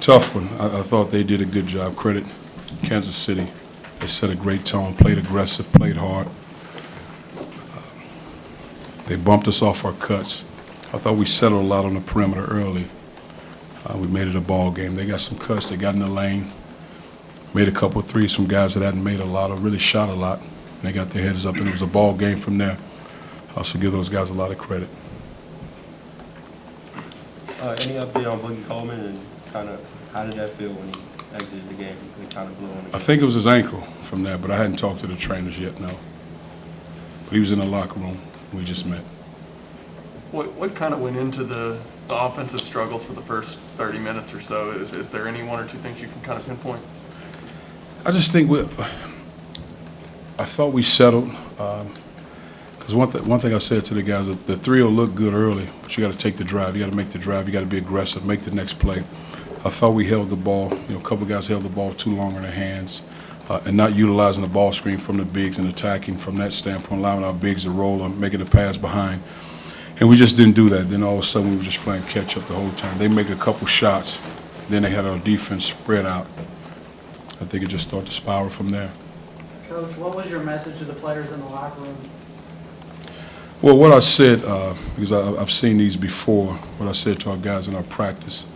Tough one. I thought they did a good job. Credit Kansas City. They set a great tone, played aggressive, played hard. They bumped us off our cuts. I thought we settled a lot on the perimeter early. We made it a ball game. They got some cuts. They got in the lane, made a couple of threes from guys that hadn't made a lot or really shot a lot. And they got their heads up, and it was a ball game from there. I also give those guys a lot of credit. Any update on Boogie Coleman and kind of how did that feel when he exited the game? He kind of blew on the game. I think it was his ankle from there, but I hadn't talked to the trainers yet, no. But he was in the locker room. We just met. What kind of went into the offensive struggles for the first 30 minutes or so? Is there any one or two things you can kind of pinpoint? I just think I thought we settled. Because one thing I said to the guys, the three will look good early, but you got to take the drive. You got to make the drive. You got to be aggressive, make the next play. I thought we held the ball. A couple of guys held the ball too long in their hands and not utilizing the ball screen from the bigs and attacking from that standpoint, allowing our bigs to roll and making the pass behind. And we just didn't do that. Then all of a sudden we were just playing catch up the whole time. They make a couple shots. Then they had our defense spread out. I think it just started to spiral from there. Coach, what was your message to the players in the locker room? Well, what I said, because I've seen these before, what I said to our guys in our practice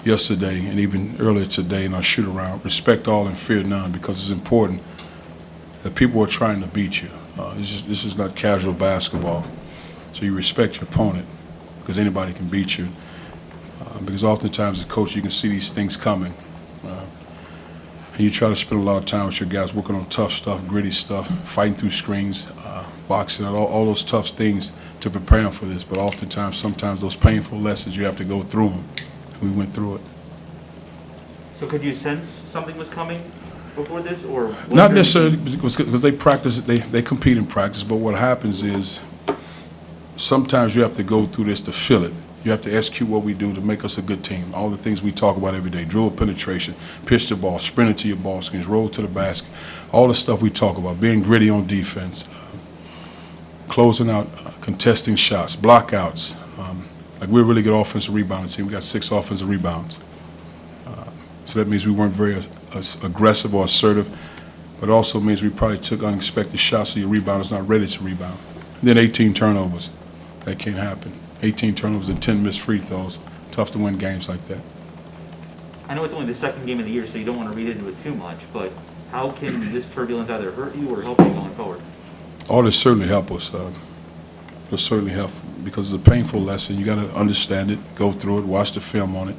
yesterday and even earlier today in our shoot-around, respect all and fear none, because it's important that people are trying to beat you. This is not casual basketball. So you respect your opponent because anybody can beat you. Because oftentimes as a coach, you can see these things coming. And you try to spend a lot of time with your guys working on tough stuff, gritty stuff, fighting through screens, boxing, all those tough things to prepare them for this. But oftentimes, sometimes those painful lessons, you have to go through them. We went through it. So could you sense something was coming before this, or not necessarily because they practice, they compete in practice. But what happens is sometimes you have to go through this to feel it. You have to execute what we do to make us a good team. All the things we talk about every day: dribble penetration, pitch the ball, sprint into your ball skins, roll to the basket. All the stuff we talk about, being gritty on defense, closing out, contesting shots, blockouts. Like we're a really good offensive rebounding team. We got 6 offensive rebounds. So that means we weren't very aggressive or assertive, but it also means we probably took unexpected shots so your rebounder not ready to rebound. And then 18 turnovers. That can't happen. 18 turnovers and 10 missed free throws. Tough to win games like that. I know it's only the second game of the year, so you don't want to read into it too much, but how can this turbulence either hurt you or help you going forward? Oh, this certainly help us. It'll certainly help because it's a painful lesson. You got to understand it, go through it, watch the film on it.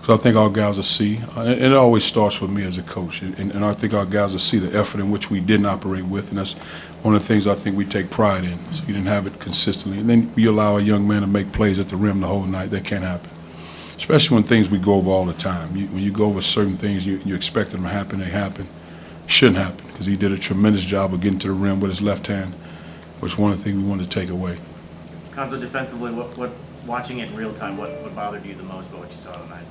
So I think our guys will see, and it always starts with me as a coach, and I think our guys will see the effort in which we didn't operate with, and that's one of the things I think we take pride in. So you didn't have it consistently, and then you allow a young man to make plays at the rim the whole night. That can't happen, especially when things we go over all the time. When you go over certain things, you expect them to happen, they happen. Shouldn't happen because he did a tremendous job of getting to the rim with his left hand, which is one of the things we wanted to take away. Cuonzo, defensively, what watching it in real time, what bothered you the most about what you saw tonight?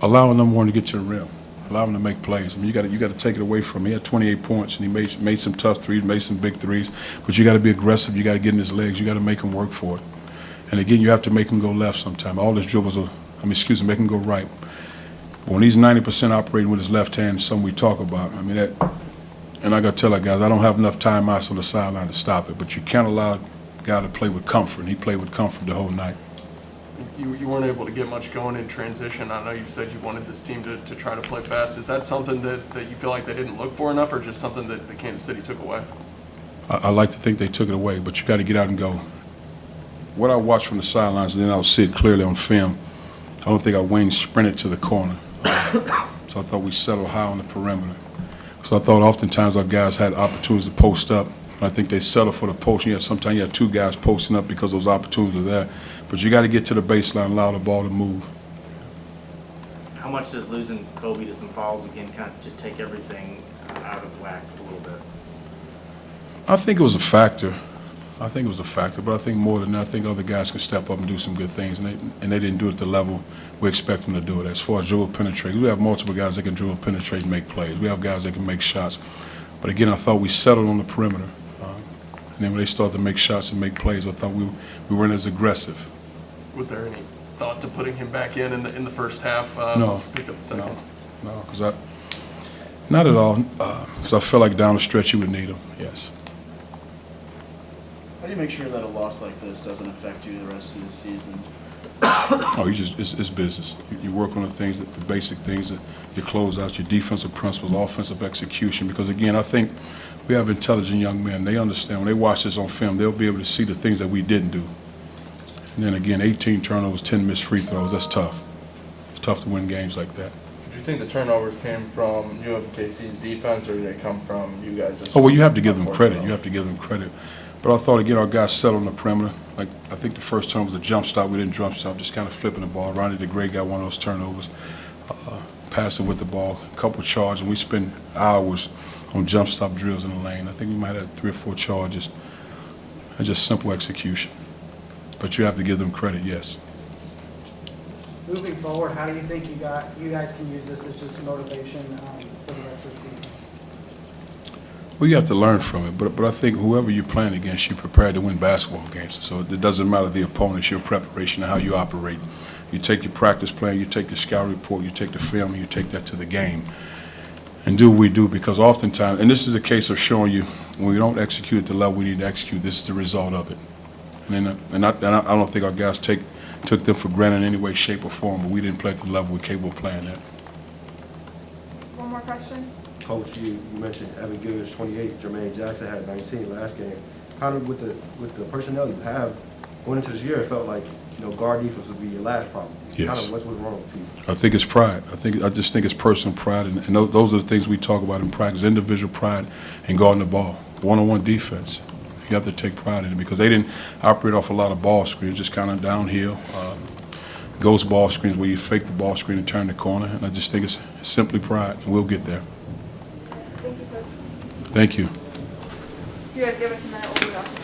Allowing number one to get to the rim, allowing him to make plays. I mean, you got to take it away from him. He had 28 points and he made some tough threes, made some big threes. But you got to be aggressive. You got to get in his legs. You got to make him work for it. And again, you have to make him go left sometime. All his dribbles make him go right. But when he's 90% operating with his left hand, something we talk about. I mean that. And I got to tell our guys, I don't have enough timeouts on the sideline to stop it. But you can't allow a guy to play with comfort. And he played with comfort the whole night. You weren't able to get much going in transition. I know you said you wanted this team to try to play fast. Is that something that you feel like they didn't look for enough, or just something that the Kansas City took away? I like to think they took it away, but you got to get out and go. What I watched from the sidelines, and then I'll see it clearly on film, I don't think our wings sprinted to the corner. So I thought we settled high on the perimeter. So I thought oftentimes our guys had opportunities to post up. I think they settled for the post. Sometimes you have 2 guys posting up because those opportunities are there. But you got to get to the baseline and allow the ball to move. How much does losing Kobe to some fouls again kind of just take everything out of whack a little bit? I think it was a factor. But I think more than that, I think other guys can step up and do some good things, and they didn't do it at the level we expect them to do it. As far as dribble penetrate, we have multiple guys that can dribble penetrate and make plays. We have guys that can make shots. But again, I thought we settled on the perimeter. And then when they started to make shots and make plays, I thought we weren't as aggressive. Was there any thought to putting him back in the first half No, to pick up the second? no, because not at all, because I felt like down the stretch you would need him, yes. How do you make sure that a loss like this doesn't affect you the rest of the season? Oh, it's business. You work on the things, the basic things, your closeouts, your defensive principles, offensive execution. Because again, I think we have intelligent young men. They understand when they watch this on film, they'll be able to see the things that we didn't do. And then again, 18 turnovers, 10 missed free throws. That's tough. It's tough to win games like that. Do you think the turnovers came from UMKC's defense, or did they come from you guys? Just Oh, well, you have to give them credit. You have to give them credit. But I thought, again, our guys settled on the perimeter. Like, I think the first turn was a jump stop. We didn't jump stop, just kind of flipping the ball. Ronnie DeGray got one of those turnovers, passing with the ball, a couple of charges, and we spent hours on jump stop drills in the lane. I think we might have 3 or 4 charges. And just simple execution. But you have to give them credit, yes. Moving forward, how do you think you guys can use this as just motivation for the rest of the season? Well, you have to learn from it, but I think whoever you're playing against, you're prepared to win basketball games. So it doesn't matter the opponent, it's your preparation and how you operate. You take your practice plan, you take your scout report, you take the film, and you take that to the game. And do what we do, because oftentimes, and this is a case of showing you, when we don't execute at the level we need to execute, this is the result of it. And I don't think our guys took them for granted in any way, shape, or form, but we didn't play at the level we're capable of playing at. One more question? Coach, you mentioned Evan Gilliard's 28, Jermaine Jackson had 19 last game. How did, with the personnel you have going into this year, it felt like, guard defense would be your last problem. Yes. Kind of what's wrong with you? I think it's pride. I just think it's personal pride, and those are the things we talk about in practice: individual pride and guarding the ball, one-on-one defense. You have to take pride in it, because they didn't operate off a lot of ball screens, just kind of downhill, ghost ball screens where you fake the ball screen and turn the corner. And I just think it's simply pride, and we'll get there. Thank you, Coach. Thank you. You guys give us a minute, we'll be off.